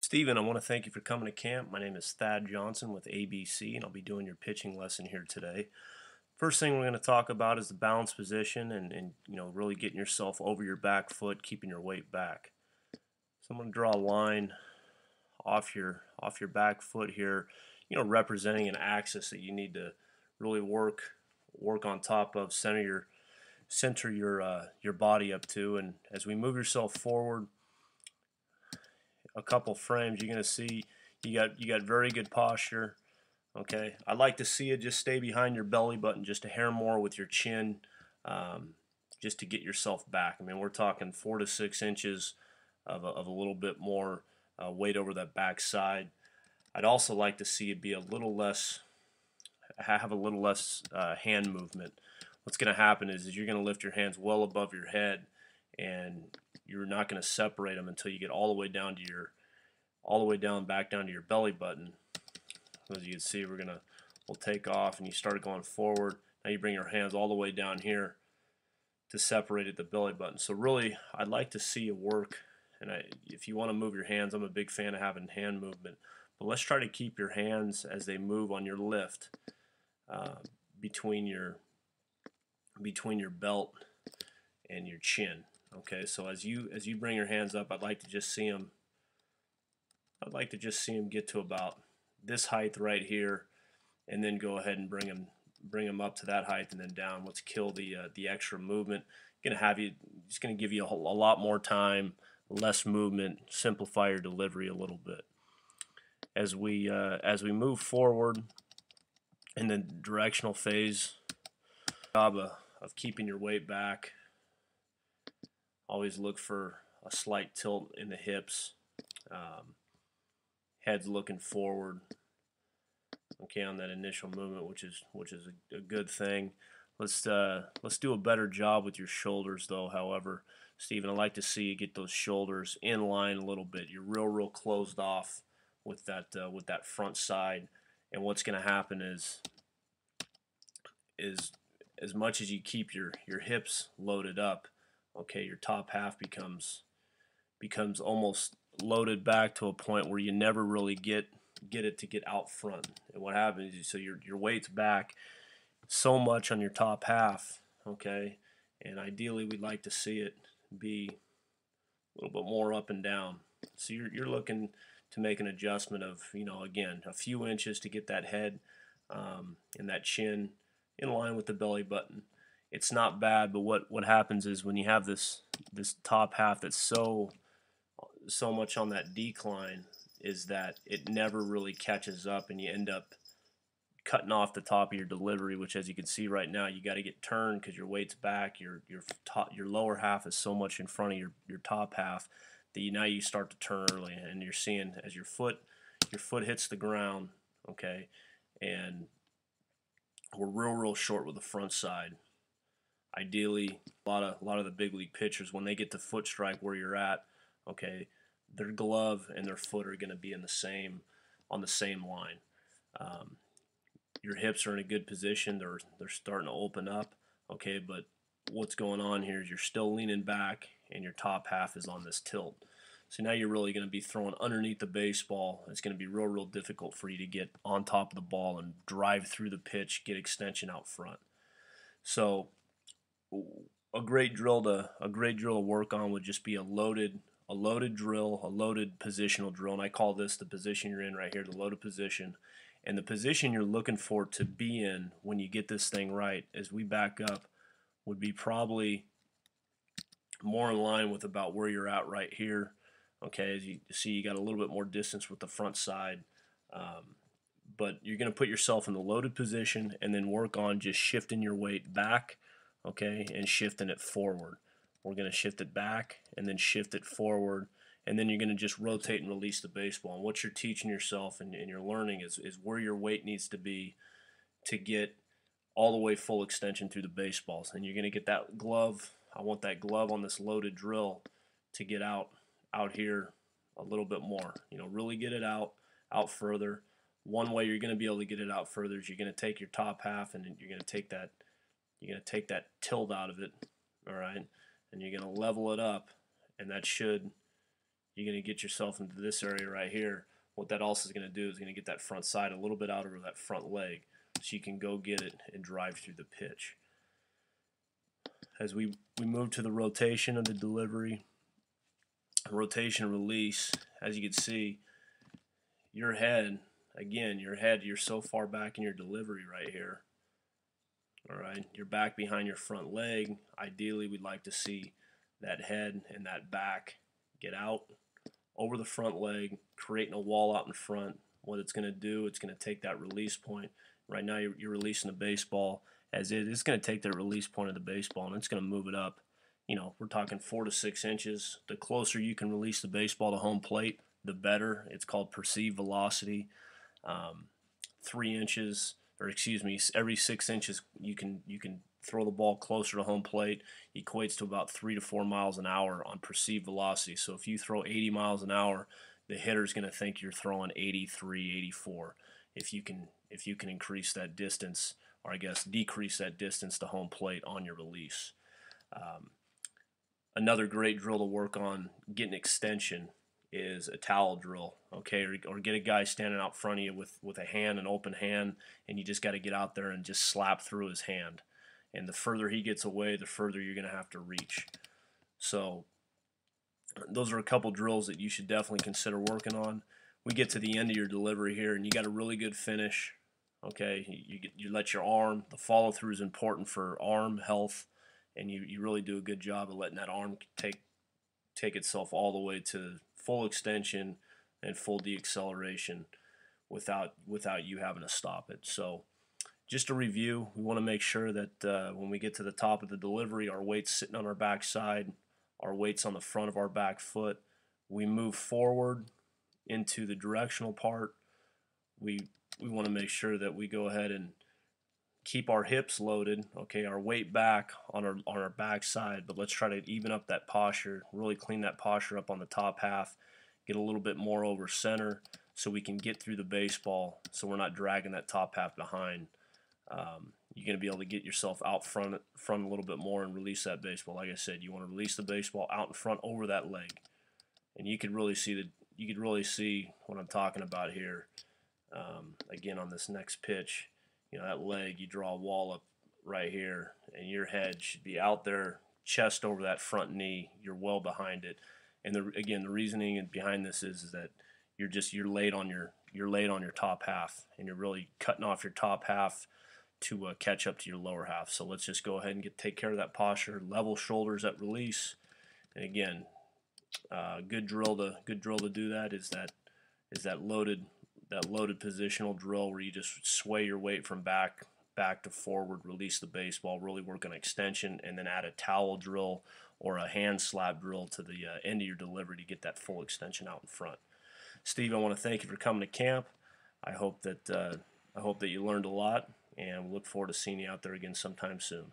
Steven, I want to thank you for coming to camp. My name is Thad Johnson with ABC, and I'll be doing your pitching lesson here today. First thing we're going to talk about is the balance position and really getting yourself over your back foot, keeping your weight back. So I'm going to draw a line off your back foot here, representing an axis that you need to really work on top of, center your body up to, and as we move yourself forward a couple frames, you're going to see you got very good posture. Okay, I'd like to see you just stay behind your belly button just a hair more with your chin, just to get yourself back. I mean, we're talking 4 to 6 inches of a little bit more weight over that back side. I'd also like to see you be have a little less hand movement. What's going to happen is you're going to lift your hands well above your head, and you're not going to separate them until you get all the way down back down to your belly button. As you can see, we'll take off, and you start going forward. Now you bring your hands all the way down here to separate at the belly button. So really, I'd like to see you work. And if you want to move your hands, I'm a big fan of having hand movement. But let's try to keep your hands as they move on your lift between your belt and your chin. Okay, so as you bring your hands up, I'd like to just see them. Get to about this height right here, and then go ahead and bring them up to that height and then down. Let's kill the extra movement. It's going to give you a lot more time, less movement, simplify your delivery a little bit. As we move forward in the directional phase, job of keeping your weight back. Always look for a slight tilt in the hips. Head's looking forward. Okay, on that initial movement, which is a good thing. Let's do a better job with your shoulders, though. However, Stephen, I'd like to see you get those shoulders in line a little bit. You're real closed off with that front side, and what's going to happen is as much as you keep your hips loaded up, okay, your top half becomes almost loaded back to a point where you never really get it to get out front. And what happens is, so your weight's back so much on your top half, okay, and ideally we'd like to see it be a little bit more up and down. So you're looking to make an adjustment of, again, a few inches to get that head and that chin in line with the belly button. It's not bad, but what happens is when you have this top half that's so much on that decline, is that it never really catches up, and you end up cutting off the top of your delivery, which, as you can see right now, you got to get turned because your weight's back. Your lower half is so much in front of your top half that now you start to turn early, and you're seeing as your foot hits the ground, okay, and we're real short with the front side. Ideally, a lot of the big league pitchers, when they get to foot strike where you're at, okay, their glove and their foot are going to be on the same line. Your hips are in a good position. They're starting to open up, okay, but what's going on here is you're still leaning back, and your top half is on this tilt. So now you're really going to be throwing underneath the baseball. It's going to be real difficult for you to get on top of the ball and drive through the pitch, get extension out front. So a great drill to work on would just be a loaded drill, a loaded positional drill, and I call this the position you're in right here, the loaded position. And the position you're looking for to be in when you get this thing right, as we back up, would be probably more in line with about where you're at right here. Okay, as you see, you got a little bit more distance with the front side, but you're going to put yourself in the loaded position and then work on just shifting your weight back, okay, and shifting it forward. We're going to shift it back and then shift it forward, and then you're going to just rotate and release the baseball. And what you're teaching yourself and you're learning is where your weight needs to be to get all the way full extension through the baseballs. And you're going to get that glove. I want that glove on this loaded drill to get out here a little bit more. Really get it out further. One way you're going to be able to get it out further is you're going to take your top half and you're going to take that tilt out of it, all right, and you're going to level it up, and that should you're going to get yourself into this area right here. What that also is going to do is going to get that front side a little bit out over that front leg, so you can go get it and drive through the pitch. As we move to the rotation of the delivery, rotation release, as you can see, your head, again, you're so far back in your delivery right here. All right, you're back behind your front leg. Ideally, we'd like to see that head and that back get out over the front leg, creating a wall out in front. What it's going to do, it's going to take that release point. Right now, you're releasing the baseball as it is going to take that release point of the baseball, and it's going to move it up. You know, we're talking 4 to 6 inches. The closer you can release the baseball to home plate, the better. It's called perceived velocity. 3 inches, or excuse me, every 6 inches you can throw the ball closer to home plate, equates to about 3 to 4 miles an hour on perceived velocity. So if you throw 80 miles an hour, the hitter's going to think you're throwing 83, 84. If you can increase that distance, or I guess decrease that distance to home plate on your release. Another great drill to work on getting extension is a towel drill, okay, or get a guy standing out front of you with a hand, an open hand, and you just got to get out there and just slap through his hand. And the further he gets away, the further you're going to have to reach. So those are a couple drills that you should definitely consider working on. We get to the end of your delivery here, and you got a really good finish. Okay, you let your arm, the follow through is important for arm health, and you really do a good job of letting that arm take itself all the way to full extension and full deacceleration without you having to stop it. So just a review, we want to make sure that when we get to the top of the delivery, our weight's sitting on our back side, our weight's on the front of our back foot. We move forward into the directional part. We want to make sure that we go ahead and keep our hips loaded, okay, our weight back on our back side, but let's try to even up that posture, really clean that posture up on the top half, get a little bit more over center so we can get through the baseball so we're not dragging that top half behind. You're going to be able to get yourself out front a little bit more and release that baseball. Like I said, you want to release the baseball out in front over that leg, and you could really see what I'm talking about here. Again, on this next pitch, you know, that leg, you draw a wall up right here, and your head should be out there, chest over that front knee. You're well behind it, and the reasoning behind this is that you're laid on your top half, and you're really cutting off your top half to catch up to your lower half. So let's just go ahead and take care of that posture. Level shoulders at release, and again, good drill to do that is that loaded positional drill where you just sway your weight from back to forward, release the baseball, really work on extension, and then add a towel drill or a hand slap drill to the end of your delivery to get that full extension out in front. Steve, I want to thank you for coming to camp. I hope that you learned a lot, and we look forward to seeing you out there again sometime soon.